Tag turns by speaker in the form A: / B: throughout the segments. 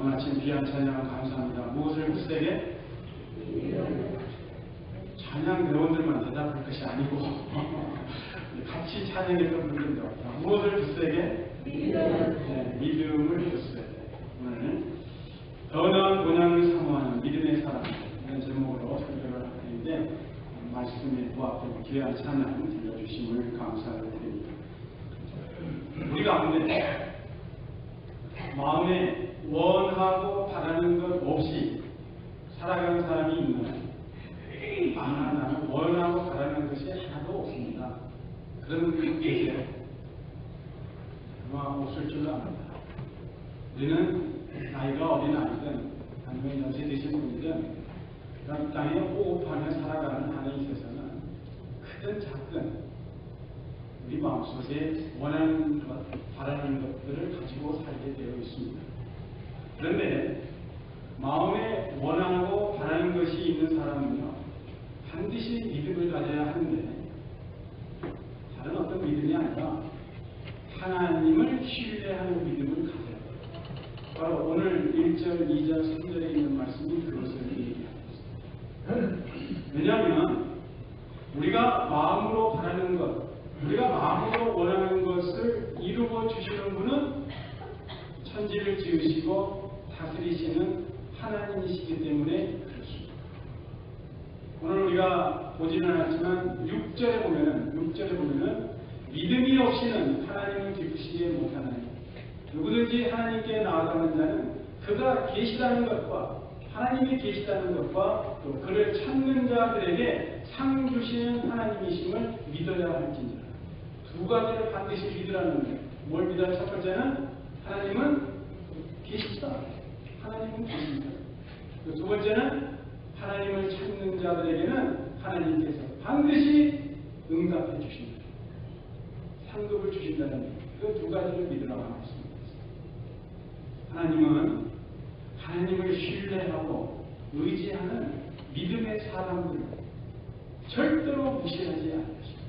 A: 오늘 아침 귀한 찬양을 감사합니다. 무엇을 굳세게? 찬양 대원들만 대답할 것이 아니고 같이 찬양했던 분들도 무엇을 굳세게? 믿음을 굳세게. 오늘 더 나은 본향을 사모하는 믿음의 사람 이런 제목으로 설교를 하는데 말씀에 부합되고 귀한 찬양 들려주심을 감사를 드립니다. 우리 가운데 마음에 원하고 바라는 것 없이 살아가는 사람이 있는 나는 원하고 바라는 것이 하나도 없습니다. 그런 분이 계세요? 아마 없을 줄로 압니다. 우리는 나이가 어린 아이든 아니면 연세 드신 분이든 이 땅에 호흡하며 살아가는 한에 있어서는 크든 작든 우리 마음속에 원하는 것, 바라는 것들을 가지고 살게 되어 있습니다. 그런데 마음에 원하고 바라는 것이 있는 사람은요, 반드시 믿음을 가져야 하는데 다른 어떤 믿음이 아니라 하나님을 신뢰하는 믿음을 가져야 해요. 바로 오늘 1절, 2절, 3절에 있는 말씀이 그것을 얘기하고 있습니다. 왜냐하면 우리가 마음으로 바라는 것, 우리가 마음으로 원하는 것을 이루어 주시는 분은 천지를 지으시고 다스리시는 하나님이시기 때문에 그렇습니다. 오늘 우리가 보지는 않았지만 6절에 보면은 믿음이 없이는 하나님을 기쁘시게 못하나니 누구든지 하나님께 나아가는 자는 그가 계시다는 것과 하나님이 계시다는 것과 또 그를 찾는 자들에게 상 주시는 하나님이심을 믿어야 할지니라. 두 가지를 반드시 믿으라는 거예요. 뭘 믿어야? 첫 번째는 하나님은 계시다. 하나님은 계십니다. 두 번째는 하나님을 찾는 자들에게는 하나님께서 반드시 응답해 주신다. 상급을 주신다는 그 두 가지를 믿으라고 하겠습니다. 하나님은 하나님을 신뢰하고 의지하는 믿음의 사람들을 절대로 무시하지 않으십니다.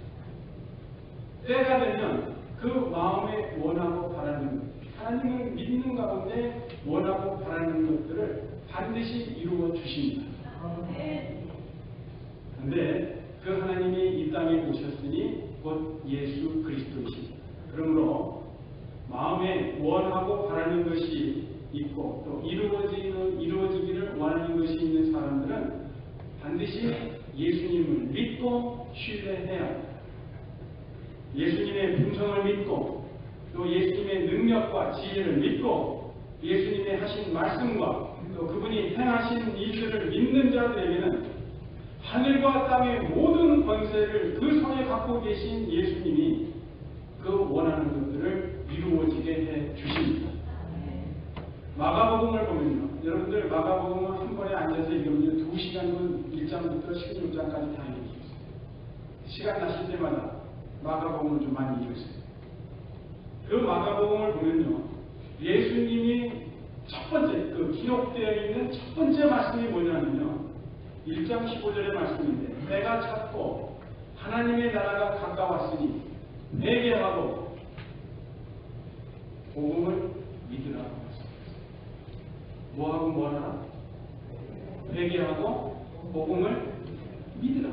A: 때가 되면 그 마음에 원하고 바라는 것, 하나님을 믿는 가운데 원하고 바라는 것들을 반드시 이루어 주십니다. 그런데 그 하나님이 이 땅에 오셨으니 곧 예수 그리스도이십니다. 그러므로 마음에 원하고 바라는 것이 있고 또 이루어지기를 원하는 것이 있는 사람들은 반드시 예수님을 믿고 신뢰해야 합니다. 예수님의 분성을 믿고 또 예수님의 능력과 지혜를 믿고 예수님의 하신 말씀과 또 그분이 행하신 일들을 믿는 자들에게는 하늘과 땅의 모든 권세를 그 손에 갖고 계신 예수님이 그 원하는 것들을 이루어지게 해 주십니다. 마가복음을 보면요, 여러분들 마가복음을 한 번에 앉아서 읽으면 2시간은 1장부터 16장까지 다 읽을 수 있어요. 시간 나실 때마다 마가복음을 좀 많이 읽으세요. 그 마가복음을 보면요, 예수님이 첫 번째 그 기록되어 있는 첫 번째 말씀이 뭐냐면요, 1장 15절의 말씀인데 때가 찼고 하나님의 나라가 가까웠으니 회개하고 복음을 믿으라고 했습니다. 뭐하고 뭐하라? 회개하고 복음을 믿으라.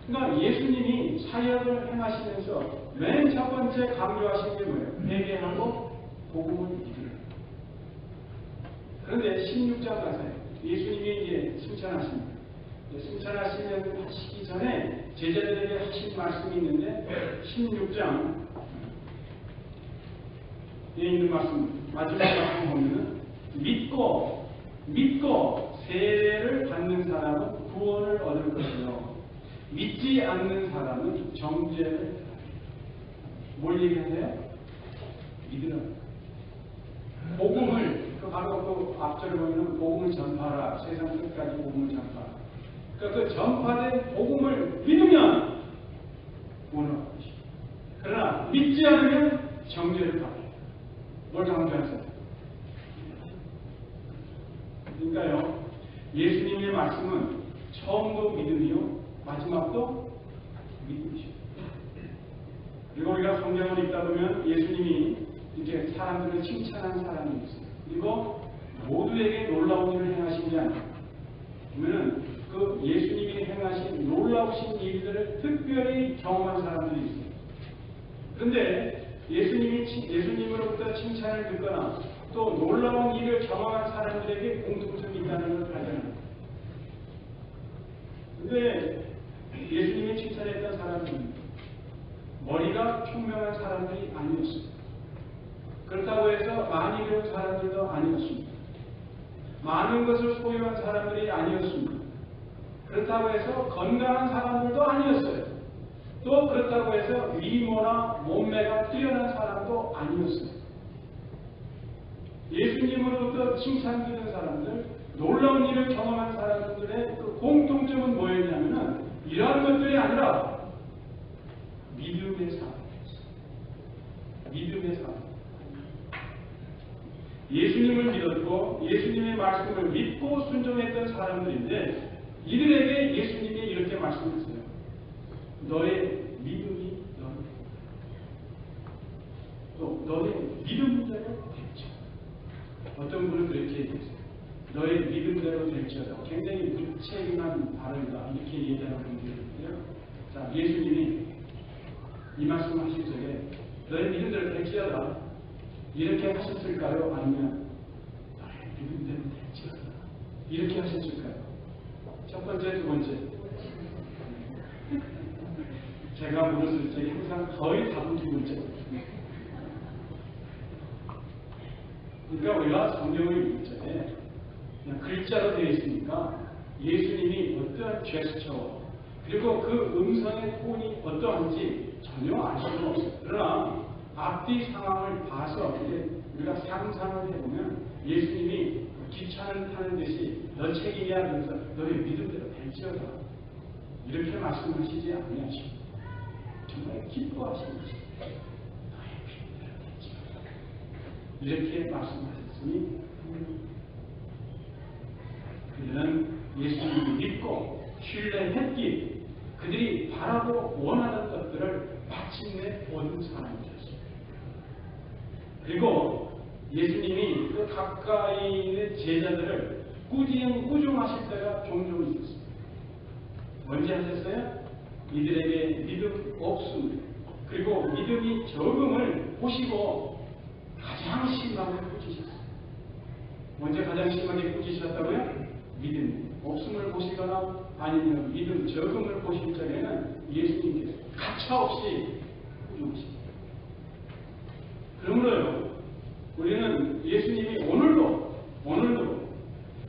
A: 그러니까 예수님이 사역을 행하시면서 맨 첫 번째 강조하신 게 뭐예요? 회개하고 복음을 믿으라. 그런데 16장 가서요, 예수님이 이제 승천하십니다. 승천하시면 하시기 전에 제자들에게 하신 말씀이 있는데 16장에 있는 말씀 마지막 말씀 보면은 믿고 세례를 받는 사람은 구원을 얻을 것이요 믿지 않는 사람은 정죄를 뭘 얘기하세요? 믿으라. 복음을 바로 그 앞절을 보면 복음을 전파하라. 세상 끝까지 복음을 전파하라. 그러니까 그 전파된 복음을 믿으면 구원을 얻을 것이다. 그러나 믿지 않으면 정죄를 받게. 뭘 강조하세요? 그러니까요, 예수님의 말씀은 처음도 믿음이요 마지막도 믿음이죠. 그리고 우리가 성경을 읽다 보면 예수님이 이렇게 사람들을 칭찬한 사람이 있어요. 그리고 모두에게 놀라운 일을 행하신 게 아니에요. 그러면 그 예수님이 행하신 놀라우신 일들을 특별히 경험한 사람들이 있어요. 그런데 예수님으로부터 칭찬을 듣거나 또 놀라운 일을 경험한 사람들에게 공통점이 있다는 걸 발견합니다. 그런데 예수님이 칭찬했던 사람들은 머리가 총명한 사람들이 아니었습니다. 그렇다고 해서 많이 배운 사람들도 아니었습니다. 많은 것을 소유한 사람들이 아니었습니다. 그렇다고 해서 건강한 사람들도 아니었어요. 또 그렇다고 해서 미모나 몸매가 뛰어난 사람도 아니었어요. 예수님으로부터 칭찬받은 사람들, 놀라운 일을 경험한 사람들의 그 공통점은 뭐였냐면은 이러한 것들이 아니라 믿음의 삶이었어요. 믿음의 삶. 예수님을 믿었고 예수님의 말씀을 믿고 순종했던 사람들인데 이들에게 예수님이 이렇게 말씀하세요. 너의 믿음이 또 너의 믿음대로 될지어다. 어떤 분은 그렇게 얘기했어요. 너의 믿음대로 될지어다. 굉장히 무책임한 발언이다. 이렇게 얘기하는 분들이 있는데요. 자, 예수님이 이 말씀 하실 적에 너의 믿음대로 될지어다. 이렇게 하셨을까요? 아니면 너의 믿음대로 될지어다. 이렇게 하셨을까요? 첫 번째, 두 번째. 제가 물었을 때 항상 거의 답은 두 번째. 그러니까 우리가 성경을 읽을 적에 그냥 글자로 되어 있으니까 예수님이 어떠한 제스처 그리고 그 음성의 톤이 어떠한지 전혀 알 수가 없어요. 그러나 앞뒤 상황을 봐서 우리가 상상을 해보면 예수님이 기차를 타는 듯이 너 책임이야 하면서 너의 믿음대로 될지어다 이렇게 말씀하시지 아니하시고 정말 기뻐하시는 것입니다. 너의 믿음대로 될지어다 이렇게 말씀하셨으니 그들은 예수님을 믿고 신뢰했기에 그들이 바라고 원하는 것들을 마침내 얻은 사람이 되었습니다. 그리고 예수님이 그 가까이 있는 제자들을 꾸중하실 때가 종종 있었습니다. 언제 하셨어요? 이들에게 믿음 없음 그리고 믿음이 적음을 보시고 가장 심하게 꾸짖으셨어요. 언제 가장 심하게 꾸짖으셨다고요? 믿음 없음을 보시거나 아니면 믿음 적음을 보실 적에는 예수님께서 가차없이 꾸중하십니다. 그러므로요 우리는 예수님이 오늘도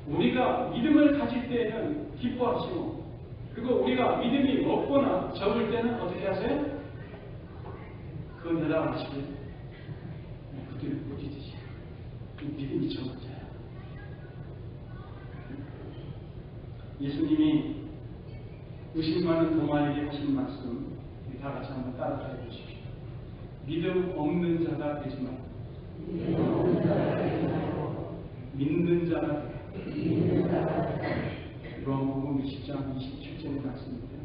A: 우리가 믿음을 가질 때에는 기뻐하시고 그리고 우리가 믿음이 없거나 적을 때는 어떻게 하세요? 그 내려가시고 그들을 꾸짖으시고 믿음이 적은 자야. 예수님이 의심 많은 도마에게 하신 말씀 다 같이 한번 따라해 보십시오. 믿음 없는 자가 되지 말고 믿는 자가 되라. 요한복음 20장 27절의 말씀인데요.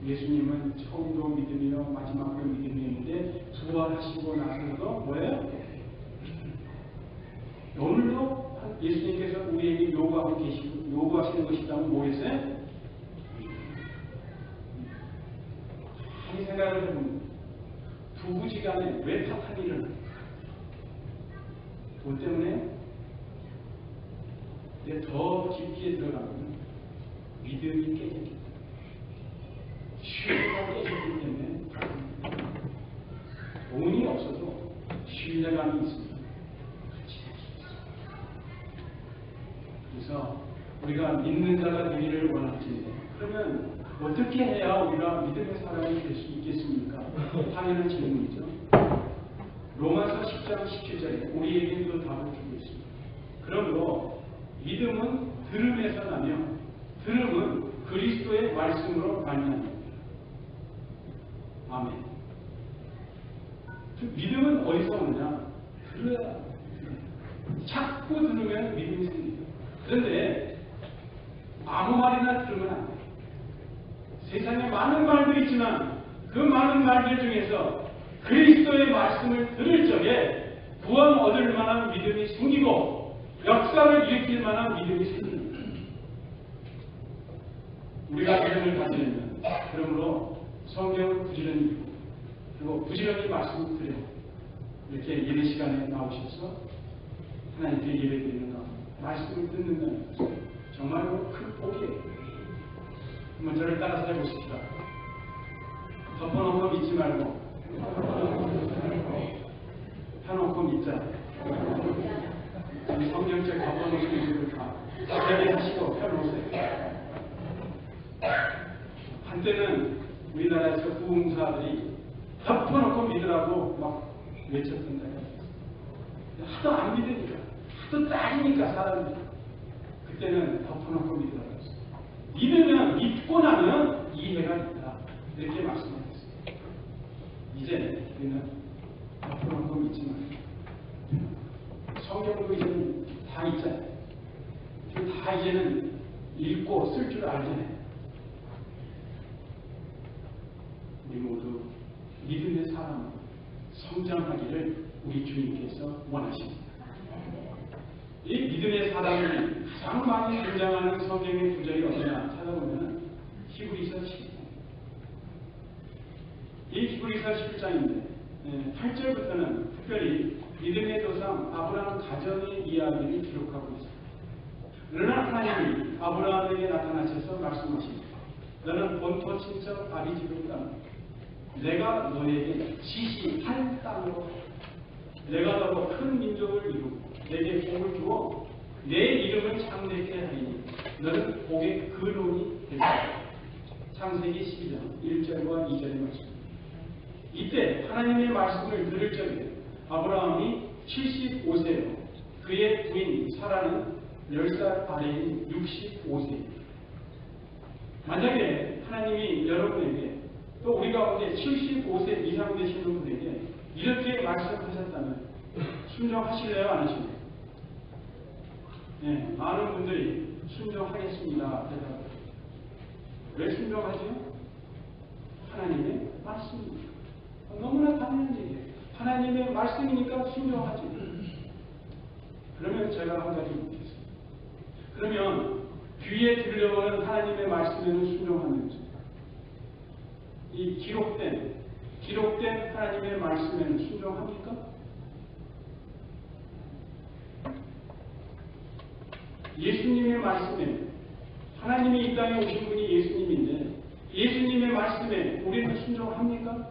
A: 예수님은 처음도 믿음이요 마지막도 믿음이었는데 부활하시고 나서도 뭐예요? 오늘도 예수님께서 우리에게 요구하시는 것이 있다면 뭐겠어요? 한 생각을 해보면 부부지간에 왜 탓한 일을 돈 때문에 더 깊이에 들어가면 믿음이 깨졌기 때문에 신뢰가 깨졌기 때문에 돈이 없어도 신뢰감이 있으면 같이 할 수 있어요. 그래서 우리가 믿는 자가 되기를 원하지 그러면 어떻게 해야 우리가 믿음의 사람이 될 수 있겠습니까? 당연한 질문이죠. 로마서 10장 17절에 우리에게 그 답을 주고 있습니다. 그러므로 믿음은 들음에서 나며 들음은 그리스도의 말씀으로 말미암습니다. 아멘. 믿음은 어디서 오느냐? 들어야 자꾸 들으면 믿음이 생깁니다. 그런데 아무 말이나 들으면 안 돼요. 세상에 많은 말들이 있지만 그 많은 말들 중에서 그리스도의 말씀을 들을 적에 구원 얻을 만한 믿음이 생기고 역사를 일으킬 만한 믿음이 생깁니다. 우리가 믿음을 가지려면 그러므로 성경을 부지런히 읽고 그리고 부지런히 말씀을 드려 이렇게 예배 시간에 나오셔서 하나님께 예배드리는 것, 말씀을 듣는다는 것은 정말로 큰 복이에요. 한번 저를 따라서 해보십시다. 덮어놓고 믿지 말고 펴놓고 믿자. 성경책 덮어놓으신 분들 다 예배하시고 펴놓으세요. 한때는 우리나라에서 부흥사들이 덮어놓고 믿으라고 막 외쳤던다. 하도 안 믿으니까, 하도 따지니까 사람들이 그때는 덮어놓고 믿으라고 했어요. 믿으면, 믿고 나면 이해가 된다. 이렇게 말씀하셨어요. 이제 우리는 덮어놓고 믿지 말고 성경도 이제는 다 있잖아요. 다 이제는 읽고 쓸 줄 알잖아요. 우리 모두 믿음의 사람으로 성장하기를 우리 주님께서 원하십니다. 이 믿음의 사람이 가장 많이 등장하는 성경의 구절이 어디나 찾아보면 히브리서 10장. 이 히브리서 10장인데 8절부터는 특별히 믿음의 조상 아브라함 가정의 이야기를 기록하고 있습니다. 그러나 하나님이 아브라함에게 나타나셔서 말씀하십니다. 너는 본토 친척 아비집을 떠나 내가 너에게 지시할 땅으로 내가 너로 큰 민족을 이루고 내게 복을 주어 내 이름을 창대케 하리니 너는 복의 근원이 되리라. 창세기 12장 1절과 2절의 말씀입니다. 이때 하나님의 말씀을 들을 적에 아브라함이 75세로 그의 부인 사라는 10살 아래인 65세입니다. 만약에 하나님이 여러분에게 또 우리 가운데 75세 이상 되시는 분에게 이렇게 말씀하셨다면 순종하실래요? 안 하실래요? 네, 많은 분들이 순종하겠습니다. 대답을. 왜 순종하죠? 하나님의 말씀입니다. 너무나 당연한 얘기예요. 하나님의 말씀이니까 순종하지. 그러면 제가 한 가지 묻겠습니다. 그러면 귀에 들려오는 하나님의 말씀에는 순종하면서 이 기록된 하나님의 말씀에는 순종합니까? 예수님의 말씀에 하나님이 이 땅에 오신 분이 예수님인데 예수님의 말씀에 우리는 순종합니까?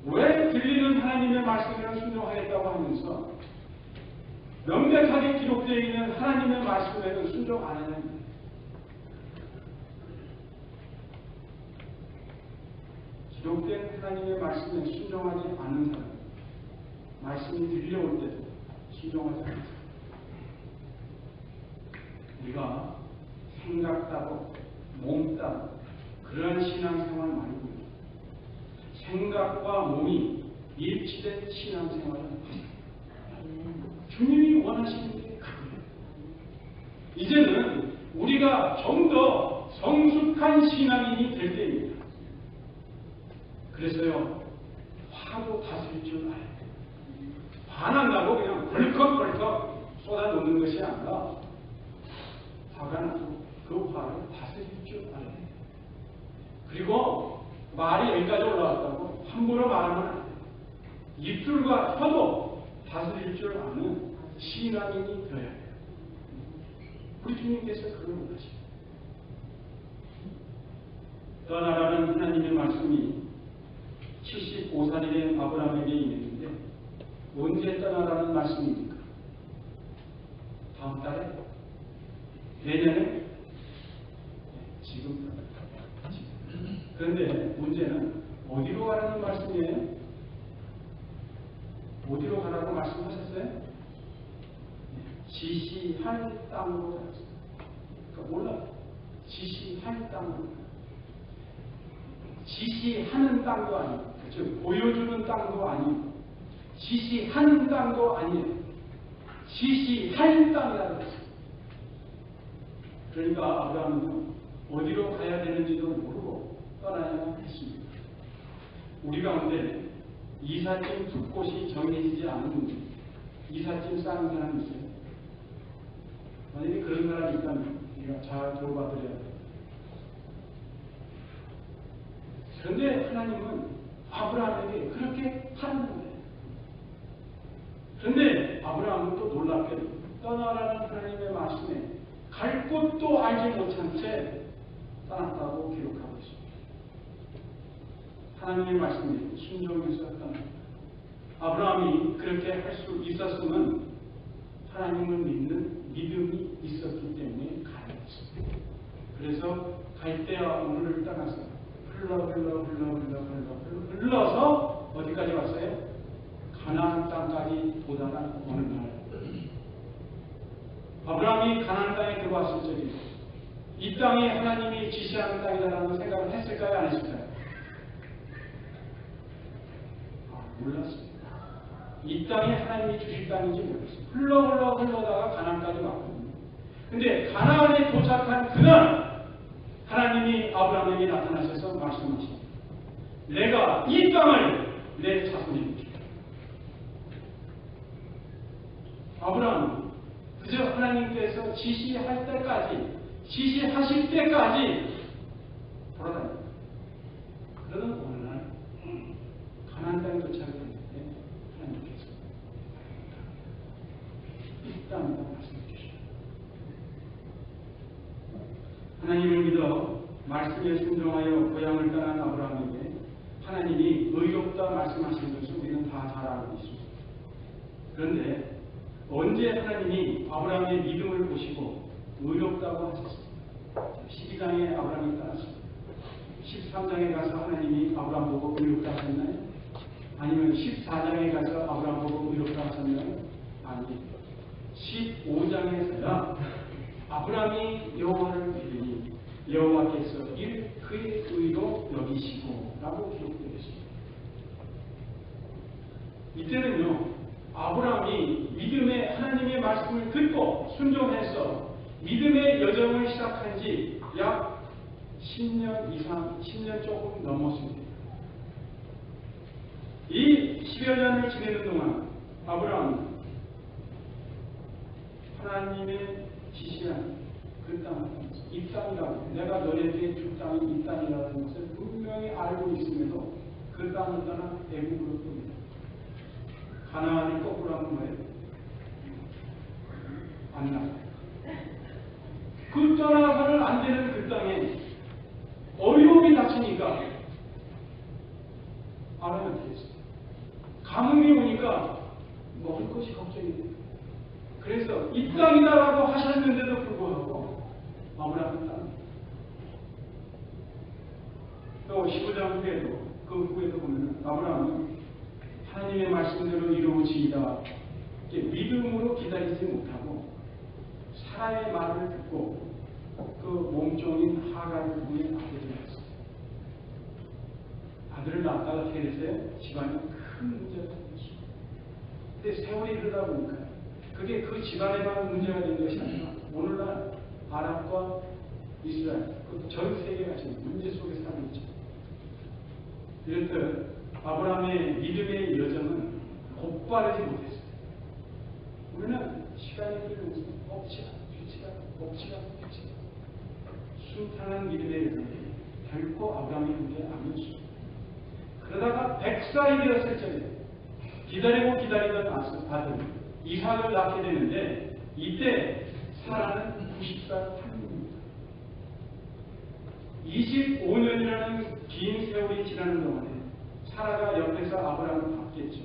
A: 왜 들리는 하나님의 말씀에는 순종하겠다고 하면서 명백하게 기록되어 있는 하나님의 말씀에는 순종 안 하냐는 기록된 하나님의 말씀에 순종하지 않는 사람, 말씀이 들려올 때도 순종하지 않는 사람. 우리가 생각 따고 몸 따고 그러한 신앙생활 말고 생각과 몸이 일치된 신앙생활을 합니다. 주님이 원하시는 게 그거예요. 이제는 우리가 좀 더 성숙한 신앙인이 될 때입니다. 그래서요, 화도 다스릴 줄 알아야 돼요. 화난다고 그냥 벌컥벌컥 쏟아놓는 것이 아니라 화가 나도 그 화를 다스릴 줄 알아야 돼요. 그리고 말이 여기까지 올라왔다고 함부로 말하면 안 돼요. 입술과 혀도 다스릴 줄 아는 신앙인이 되어야 돼요. 우리 주님께서 그걸 원하십니다. 떠나라는 하나님의 말씀이 75살이 된 아브라함에게 임했는데 언제 떠나라는 말씀입니까? 다음 달에? 내년에? 지금. 그런데 문제는 어디로 가라는 말씀이에요? 어디로 가라고 말씀하셨어요? 지시할 땅으로 가셨어요. 그러니까 몰라요. 지시할 땅으로. 지시하는 땅도 아니고, 즉 보여주는 땅도 아니고, 지시하는 땅도 아니에요. 지시할 땅이라고 했어요. 그러니까 아브라함은 어디로 가야 되는지도 모르고 떠나야 했습니다. 우리 가운데 이삿짐 두 곳이 정해지지 않은 분들, 이삿짐 싸는 사람이 있어요? 만약에 그런 사람이 있다면 우리가 잘 돌봐드려야 돼요. 그런데 하나님은 아브라함에게 그렇게 하는 거예요. 그런데 아브라함은 또 놀랍게 떠나라는 하나님의 말씀에 갈 곳도 알지 못한 채 떠났다고 기록하고 있습니다. 하나님의 말씀에 순종해서 떠났다. 아브라함이 그렇게 할 수 있었으면 하나님을 믿는 믿음이 있었기 때문에 가능했습니다. 그래서 갈대아 우르를 떠나서 흘러서 어디까지 왔어요? 가나안 땅까지 도달한 어느 날 아브라함이 가나안 땅에 들어왔을 적에 이 땅이 하나님이 지시하는 땅이다라는 생각을 했을까요? 안 했을까요? 몰랐습니다. 이 땅이 하나님이 주실 땅인지 몰랐어요. 흘러다가 가나안까지 왔거든요. 근데 가나안에 도착한 그날 하나님이 아브라함에게 나타나셔서 말씀하십니다. 내가 이 땅을 내 자손에게 주겠다. 아브라함은 그저 하나님께서 지시하실 때까지 돌아다닙니다. 그러던 어느 날 가나안 땅에 도착했는데 하나님께서 이 땅이다 말씀해 주십니다. 하나님을 믿어 말씀에 순종하여 고향을 떠난 아브라함에게 하나님이 의롭다 말씀하신 것을 우리는 다 잘 알고 있습니다. 그런데 언제 하나님이 아브라함의 믿음을 보시고 의롭다고 하셨습니다. 12장에 아브라함이 떠났습니다. 13장에 가서 하나님이 아브라함 보고 의롭다 하셨나요? 아니면 14장에 가서 아브라함 보고 의롭다 하셨나요? 아니, 15장에서야 아브라함이 여호와를 믿으니 여호와께서 이를 그의 의로 여기시고 라고 기록되어 있습니다. 이때는요, 아브라함이 믿음의 하나님의 말씀을 듣고 순종해서 믿음의 여정을 시작한 지 약 10년 이상, 10년 조금 넘었습니다. 이 10여 년을 지내는 동안 아브라함은 하나님의 지시한 그 땅을 이 땅이라고, 내가 너에게 줄 땅이 이 땅이라는 것을 분명히 알고 있음에도 그 땅을 떠나 애굽으로 뜹니다. 가나안을 거꾸로 하는 거예요. 안 나가요. 그 떠나서는 안 되는 그 땅에 어려움이 닥치니까 아브라함이 어떻게 했어요? 가뭄이 오니까 먹을 것이 걱정이 돼요. 그래서 이 땅이다라고 하셨는데도 불구하고 아브라함은 땅. 또 15장 후에도 그 후에도 보면 아브라함은 하나님의 말씀대로 이루어지이다 믿음으로 기다리지 못하고 사라의 말을 듣고 그 몸종인 하갈을 위해 아들을 낳았어요. 아들을 낳다가 어떻게 됐어요? 집안에 큰 문제가 생겼어요. 근데 세월이 흐르다 보니까 그게 그 집안에만 문제가 된 것이 아니라 오늘날 아랍과 이스라엘, 전 세계가 지금 문제 속에 살고 있죠. 이렇듯 아브라함의 믿음의 여정은 곧바르지 못했어요. 우리는 시간이 흐르면서 엎치가 순탄한 믿음의 여정이 결코 아브라함이 함께 아니었습니다. 그러다가 100살이 되었을 적에 기다리던 아들 이삭을 낳게 되는데 이때 사라는 90살 탈문입니다. 25년이라는 긴 세월이 지나는 동안에 사라가 옆에서 아브라함을 봤겠죠.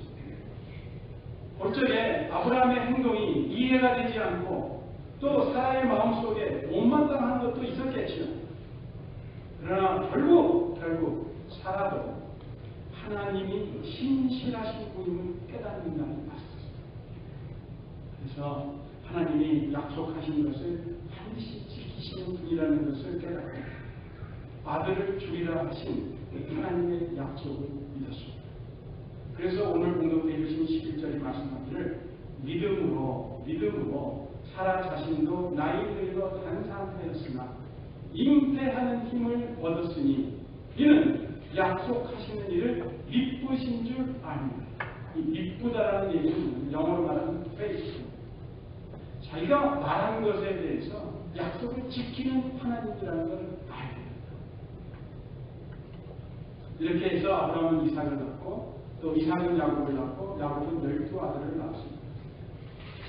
A: 볼 적에 아브라함의 행동이 이해가 되지 않고 또 사라의 마음속에 못마땅한 것도 있었겠죠. 그러나 결국 사라도 하나님이 신실하신 분임을 깨닫는 날이 왔었습니다. 그래서 하나님이 약속하신 것을 반드시 지키시는 분이라는 것을 깨닫고 아들을 주리라 하신 하나님의 약속을 믿었습니다. 그래서 오늘 공동체에 주신 11절이 말씀하기를 믿음으로 사라 자신도 나이 들어 단상하였으나 잉태하는 힘을 얻었으니 이는 약속하시는 일을 기쁘신 줄 압니다. 이 믿고다라는 얘기는 영어로 말하는 faith. 자기가 말한 것에 대해서 약속을 지키는 하나님이라는 걸 알아야 됩니다. 이렇게 해서 아브라함은 이삭을 낳고 또 이삭은 야곱을 낳고 야곱은 12아들을 낳았습니다.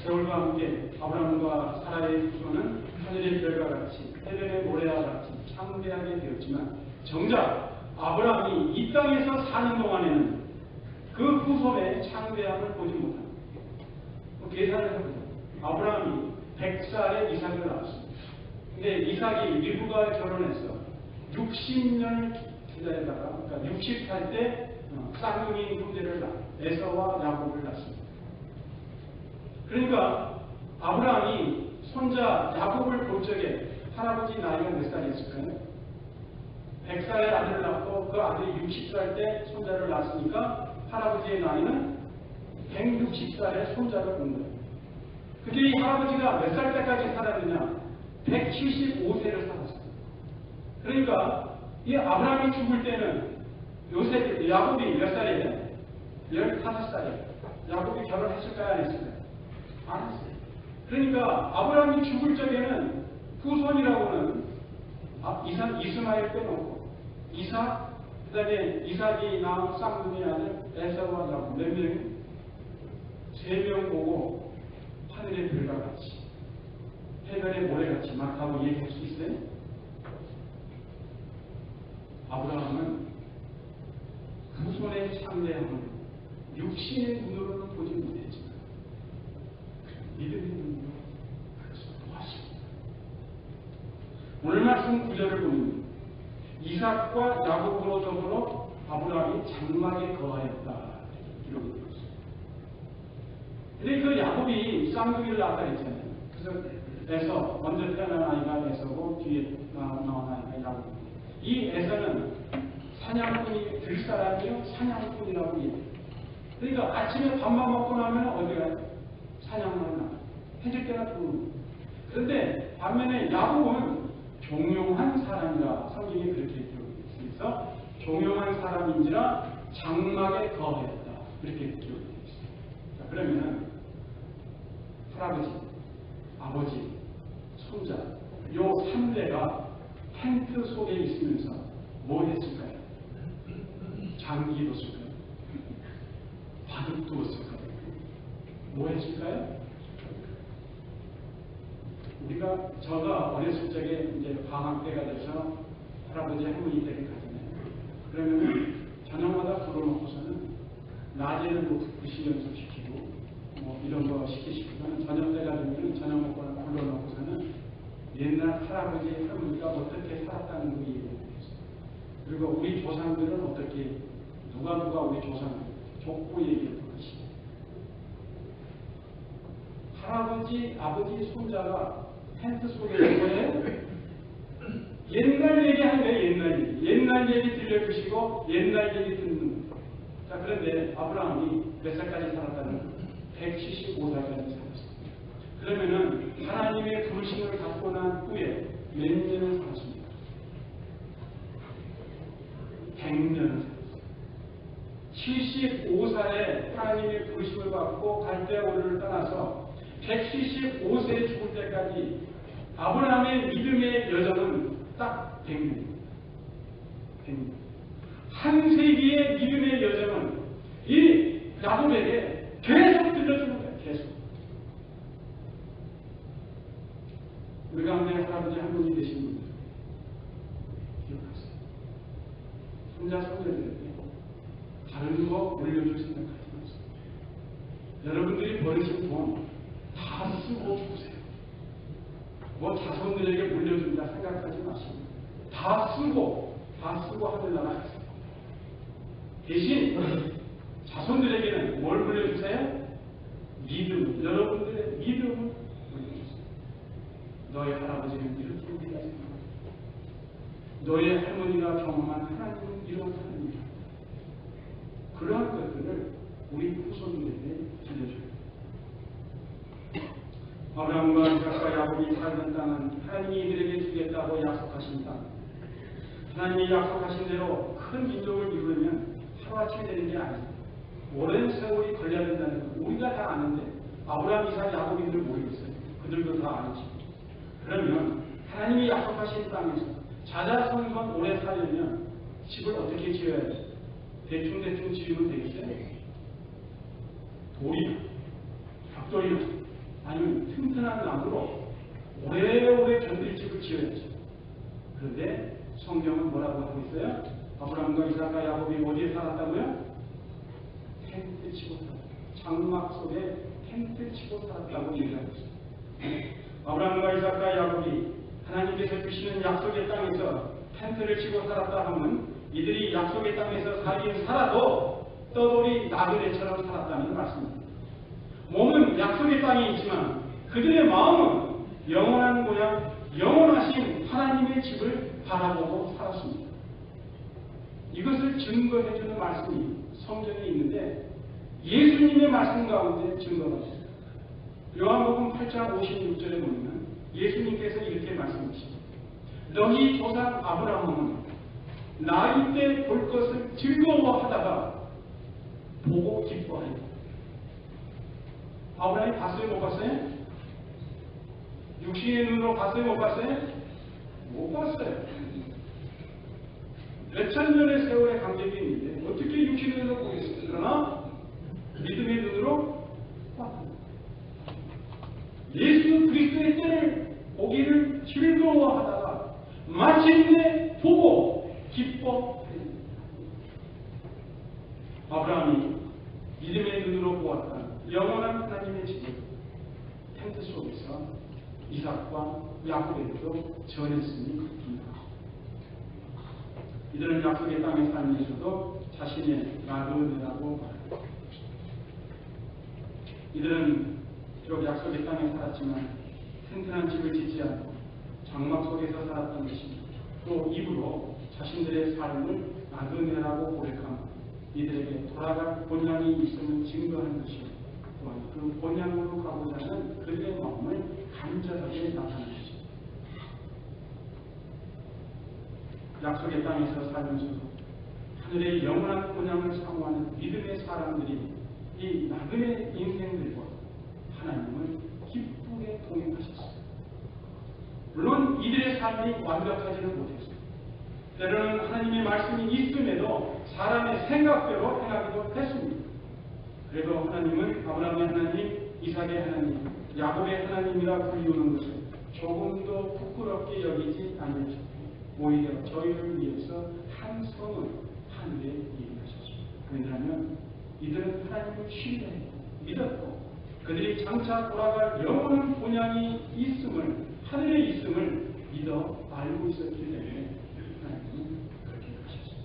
A: 세월과 함께 아브라함과 사라의 후손은 하늘의 별과 같이 해변의 모래와 같이 창대하게 되었지만 정작 아브라함이 이 땅에서 사는 동안에는 그 후손의 창대함을 보지 못합니다. 계산을 해보죠. 아브라함이 100살에 이삭을 낳았습니다. 근데 이삭이 리브가 결혼해서 60년을 기다리다가 그러니까 60살 때 쌍둥이 형제를 에서와 야곱을 낳습니다. 그러니까 아브라함이 손자 야곱을 볼 적에 할아버지 나이가 몇 살이었을까요? 100살에 아들을 낳고 그 아들이 60살 때 손자를 낳았으니까 할아버지의 나이는 160살에 손자를 본 거예요. 근데 이 할아버지가 몇 살 때까지 살았느냐? 175세를 살았어요. 그러니까 이 아브라함이 죽을 때는 야곱이 몇 살이에요? 15살이에요. 야곱이 결혼했을까요? 안 했을까요? 안 했어요. 그러니까 아브라함이 죽을 적에는 후손이라고는 이스마엘 빼놓고 이삭, 그 다음에 이삭이 낳은 쌍둥이 아들 에서와 야곱 몇 명이? 3명 보고 하늘의 별과 같이 해변의 모래같이 막 하고 얘기할 수 있어요? 아브라함은 후손의 창대함을 육신의 눈으로는 보지 못했지만 믿음의 눈으로 그것을 보았습니다. 오늘 말씀 9절을 보면 이삭과 야곱으로 더불어 아브라함이 장막에 거하였다 기록이 되어 있습니다. 근데 그 야곱이 쌍둥이를 낳았다 했잖아요. 그래서 에서 먼저 태어난 아이가 에서고 뒤에 나온 아이가 야곱입니다. 이 에서는 사냥꾼이 들 사람이요 사냥꾼이라고 얘기해요. 그러니까 아침에 밥만 먹고 나면 어디 가요? 사냥을 나가요. 해질 때가 들어옵니다. 그런데 반면에 야곱은 종용한 사람이라 성경이 그렇게 기록되어 있어서 종용한 사람인지라 장막에 거하였다 이렇게 기록되어 있습니다. 자, 그러면은 할아버지, 아버지, 손자 요 3대가 텐트 속에 있으면서 뭐 했을까요? 장기 뒀을까요? 바둑 두었을까요? 뭐 했을까요? 저가 어렸을 적에 이제 방학 때가 돼서 할아버지 할머니 댁에 가잖아요. 그러면 저녁마다 불러놓고서는 낮에는 뭐 부시 연습시키고 뭐 이런 거 시키시고는 저녁 때가 되면 저녁 먹고 불러놓고서는 옛날 할아버지 할머니가 어떻게 살았다는 거 얘기해요. 그리고 우리 조상들은 어떻게 누가 우리 조상 족보 얘기를 하시죠. 할아버지, 아버지, 손자가 텐트 속에 있는 거예요. 옛날 얘기하는 거예요. 옛날 얘기 들려주시고 옛날 얘기 듣는 거예요. 자, 그런데 아브라함이 몇 살까지 살았다는 거예요? 175살까지 살았어요. 그러면은 하나님의 부르심을 갖고 난 후에 몇 년을 살았습니까? 100년을 살았어요. 75살에 하나님의 부르심을 받고 갈대아우르를 떠나서 175세에 죽을 때까지 아브라함의 믿음의 여정은 딱 100년입니다. 100년. 한 세기의 믿음의 여정은 이 야곱에게 계속 들려주는 거예요. 계속. 우리 가운데 할아버지 할머니 되신 분들 기억하세요. 손자 손녀들에게 다른 거 물려줄 생각하지 마세요. 여러분들이 버리신 돈 다 쓰고 주세요. 뭐 자손들에게 물려준다 생각하지 마시고 다 쓰고 하늘나라 가세요. 대신 자손들에게는 뭘 물려주세요? 믿음. 여러분들의 믿음을 물려주세요. 너의 할아버지는 이렇게 우리가 생각합니다. 너의 할머니가 경험한 하나님은 이런 하나님이다. 그러한 것들을 우리 후손들에게 들려줘요. 아브라함과 이삭과 야곱이 살던 땅은 하나님이 이들에게 주겠다고 약속하신 땅. 하나님이 약속하신 대로 큰 민족을 이루려면 하루아침에 되는 게 아니에요. 오랜 세월이 걸려 아브라함, 이삭, 야곱인들 모르겠어요. 그들도 다 알지. 그러면 하나님이 약속하신 땅에서 자자손손 오래 살려면 집을 어떻게 지어야 돼? 대충 지으면 되겠어요? 돌이나 벽돌이나 아니면 튼튼한 나무로 오래오래 견딜 집을 지어야지. 그런데 성경은 뭐라고 하고 있어요? 아브라함과 이삭과 야곱이 어디에 살았다고요? 텐트 치고 살았다. 장막 속에 텐트 치고 살았다고 얘기하고 있어요. 아브라함과 이삭과 야곱이 하나님께서 주시는 약속의 땅에서 텐트를 치고 살았다 하면 이들이 약속의 땅에서 살긴 살아도 떠돌이 나그네처럼 살았다는 말씀입니다. 몸은 약속의 땅에 있지만 그들의 마음은 영원한 고향, 영원하신 하나님의 집을 바라보고 살았습니다. 이것을 증거해주는 말씀이 성경에 있는데 예수님의 말씀 가운데 증거가 있습니다. 요한복음 8장 56절에 보면 예수님께서 이렇게 말씀하십니다. 너희 조상 아브라함은 나이 때 볼 것을 즐거워하다가 보고 기뻐하였다. 아브라함이 봤어요? 못 봤어요? 육신의 눈으로 봤어요? 못 봤어요? 못 봤어요. 몇천 년의 세월의 간격이 있는데 어떻게 육신의 눈으로 보겠어요? 그러나 믿음의 눈으로 봤습니다. 예수 그리스도의 때를 보기를 즐거워하다가 마침내 보고 기뻐하였다. 아브라함이 믿음의 눈으로 보았다. 영원한 하나님의 집을 텐트 속에서 이삭과 야곱에게도 전했으니 그렇습니다. 이들은 약속의 땅에 살면서도 자신의 나그네라고 말합니다. 이들은 비록 약속의 땅에 살았지만 튼튼한 집을 짓지 않고 장막 속에서 살았던 것입니다. 또 입으로 자신들의 삶을 나그네라고 고백하며 이들에게 돌아갈 본향이 있음을 증거하는 것입니다. 또한 그 본향으로 가고자 하는 그들의 마음을 간절하게 나타내는 것입니다. 약속의 땅에서 살면서도 하늘의 영원한 본향을 사모하는 믿음의 사람들이 이 나그네 인생들과 하나님을 기쁘게 동행하셨습니다. 물론 이들의 삶이 완벽하지는 못했습니다. 때로는 하나님의 말씀이 있음에도 사람의 생각대로 행하기도 했습니다. 그래도 하나님은 아브라함의 하나님, 이삭의 하나님, 야곱의 하나님이라 불리우는 것을 조금도 부끄럽게 여기지 않으셨고 오히려 저희를 위해서 한 성을 하늘에 예비하셨습니다. 왜냐하면 이들은 하나님을 신뢰했고 믿었고 그들이 장차 돌아갈 영원한 본향이 있음을 하늘에 있음을 믿어 알고 있었기 때문에 하나님은 그렇게 하셨습니다.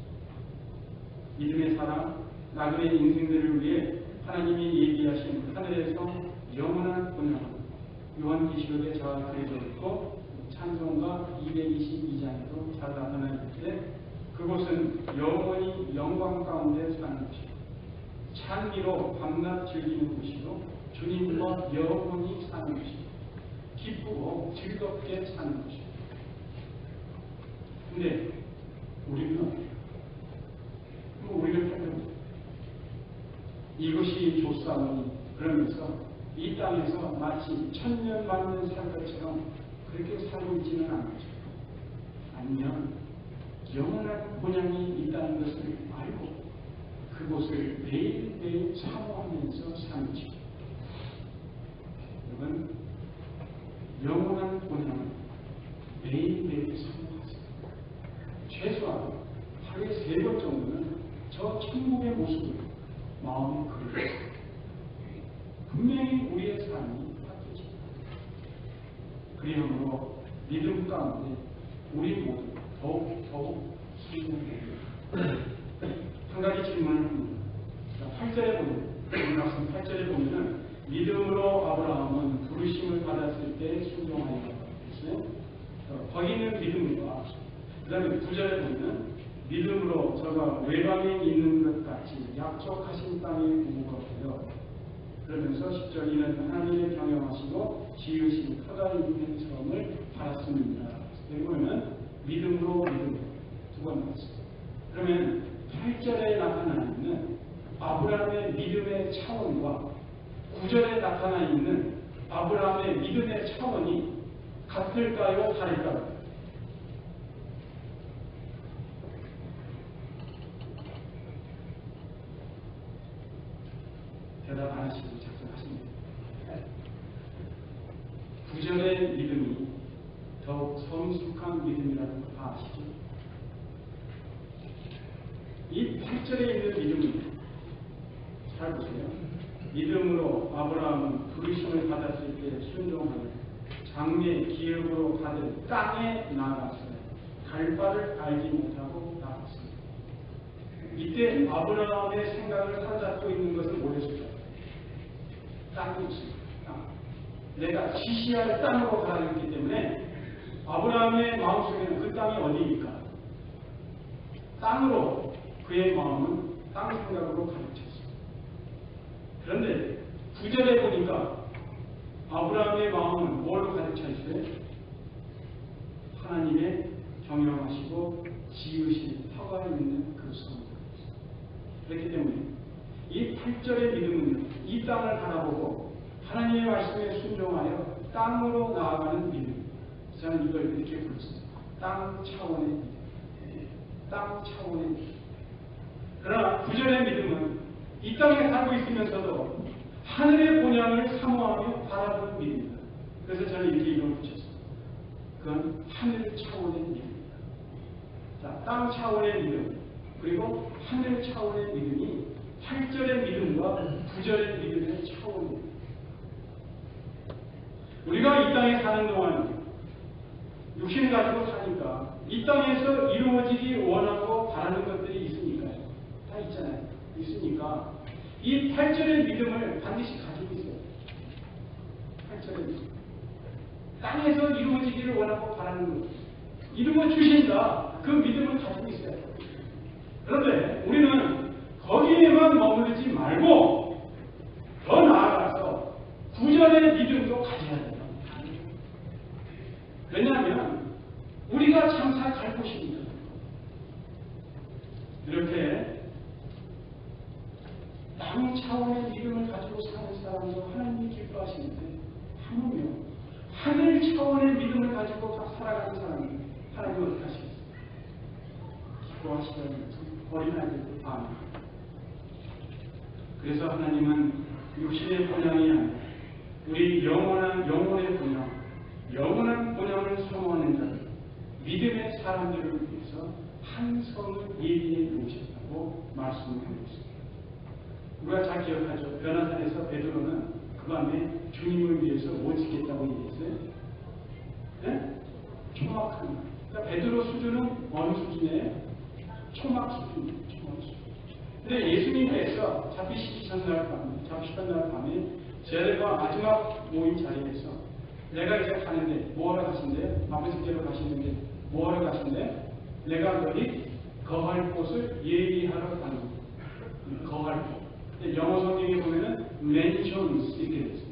A: 믿음의 사람, 나그네 인생들을 위해 하나님이 예비하신 하늘에서 영원한 본향은 요한계시록에 잘 그려져 있고 찬송가 222장에도 잘 나타나 있는데 그곳은 영원히 영광 가운데 사는 곳이고 찬미로 밤낮 즐기는 곳이고 주님과 영원히 사는 곳이고 기쁘고 즐겁게 사는 곳이고 근데 우리는 팬입니다. 이것이 좋사오니 그러면서 이 땅에서 마치 천년 만년 살 것처럼 그렇게 살고 있지는 않죠. 아니면 영원한 본향이 있다는 것을 알고 그곳을 매일매일 사모하면서 사는 것입니다. 여러분, 영원한 본향을 매일매일 사모하세요. 최소한 하루에 3번 정도는 저 천국의 모습을 마음에 그리세요. 분명히 우리의 삶이 바뀌죠. 그리함으로 믿음 가운데 우리 모두 더욱 순종되고 한 가지 질문을 합니다. 8절에 보면 말씀 8절에 보면은 믿음으로 아브라함은 부르심을 받았을 때 순종하였다고 했어요. 거기는 믿음과 그 다음에 9절에 보면 믿음으로 저가 외방에 있는 것 같이 약속하신 땅에 거주하여 그러면서 10절 이는 하나님의 경영하시고 지으신 터가 있는 성을 받았습니다. 여기 보면 믿음으로 두 번 나왔습니다. 그러면 8절에 나타나 있는 아브라함의 믿음의 차원과 구절에 나타나 있는 아브라함의 믿음의 차원이 같을까요? 다를까요? 대답 안 하시고 작성하십니다. 구절의 믿음이 더욱 성숙한 믿음이라는 거 다 아시죠? 이 8절에 있는 믿음은 잘 보세요. 믿음으로 아브라함은 부르심을 받았을 때 순종하며 장래 기업으로 받은 땅에 나아갔어요. 갈 바를 알지 못하고 나갔습니다. 이때 아브라함의 생각을 사로잡고 있는 것은 뭐였을까요? 땅이 있습니다. 땅. 내가 지시할 땅으로 가야 했기 때문에 아브라함의 마음속에는 그 땅이 어디입니까? 땅으로 그의 마음은 땅 생각으로 가득 찼습니다. 그런데 9절에 보니까 아브라함의 마음은 뭘로 가득 차 있어요? 하나님의 경영하시고 지으신 터가 있는 그 성으로. 그렇기 때문에 이 8절의 믿음은 이 땅을 바라보고 하나님의 말씀에 순종하여 땅으로 나아가는 믿음. 저는 이걸 이렇게 부르습니다. 땅 차원의 믿음. 땅 차원의 믿음. 그러나 9절의 믿음은 이 땅에 살고 있으면서도 하늘의 본향을 사모하며 바라보는 믿음입니다. 그래서 저는 이렇게 이름을 붙였습니다. 그건 하늘 차원의 믿음입니다. 자, 땅 차원의 믿음 그리고 하늘 차원의 믿음이 8절의 믿음과 9절의 믿음의 차원입니다. 우리가 이 땅에 사는 동안 육신을 가지고 사니까 이 땅에서 이루어지기 원하고 바라는 것들이 있으니까요. 다 있잖아요. 있으니까 이 8절의 믿음을 반드시 가지고 있어요. 8절의 믿음. 땅에서 이루어지기를 원하고 바라는 것. 이루어 주신다. 그 믿음을 가지고 있어요. 그런데 우리는 거기에만 머무르지 말고 더 나아가서 9절의 믿음도 가져야 돼요. 왜냐하면 우리가 장사 갈 곳입니다. 이렇게 땅 차원의 믿음을 가지고 사는 사람도 하나님이 기뻐하시는데 하물며 하늘 차원의 믿음을 가지고 살아가는 사람은 하나님이 어떻게 하시겠어요? 기뻐하시다니 어린아이들도 아멘. 그래서 하나님은 육신의 본향이 아니라 우리 영혼의 본향, 영원한 본향을 사모하는 자들, 믿음의 사람들을 위해서 한 성을 예비해 놓으셨다고 말씀하고 있습니다. 우리가 잘 기억하죠. 변화산에서 베드로는 그 밤에 주님을 위해서 뭐 짓겠다고 얘기했어요? 네? 초막하는 말. 그러니까 베드로 수준은 어느 수준이에요? 초막 수준이에요. 초막 수준. 근데 예수님께서 잡히시던 날 밤에 제자들과 마지막 모임 자리에서 내가 이제 가는데 뭐하러 가신대요? 아버지께로 가시는데 뭐하러 가신대? 내가 여기 거할 곳을 예비하러 가는 거예요. 거할 곳. 영어 성경에 보면은 mentions 이렇게 되어 있어요.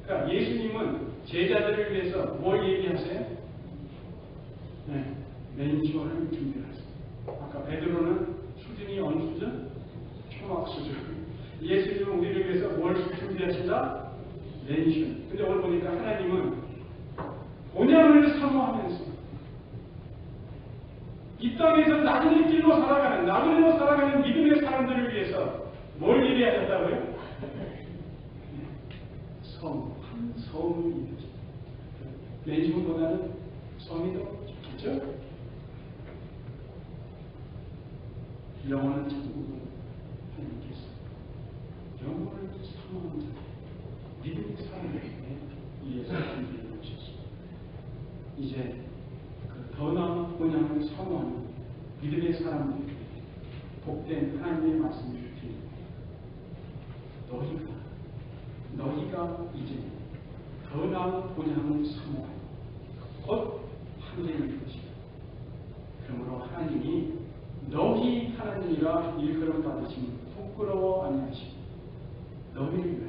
A: 그러니까 예수님은 제자들을 위해서 뭘 예비하세요? 네, mention을 준비하세요. 아까 베드로는 수준이 어느 수준? 초막 수준. 예수님은 우리를 위해서 뭘 준비하신다? mention. 근데 오늘 보니까 하나님은 본향을 사모하면서 이 땅에서 나그네 길로 살아가는, 나그네로 살아가는 믿음의 사람들을 위해서 뭘 예비하셨다고요? 성, 한 성을 예비하셨다. mention보다는 성이 더 좋겠죠? 영원한 천국을 하나님께서 영원을 사모하는 자, 믿음의 사람에게 위해서 준비해 주셨습니다. 이제 그 더 나은 본향을 사모하는 믿음의 사람들에게 복된 하나님의 말씀을 드립니다. 너희가 이제 더 나은 본향을 사모하여 곧 하늘의 것이다. 그러므로 하나님이 너희 하나님이라 일컬음 받으시면 부끄러워 아니하시고 너희를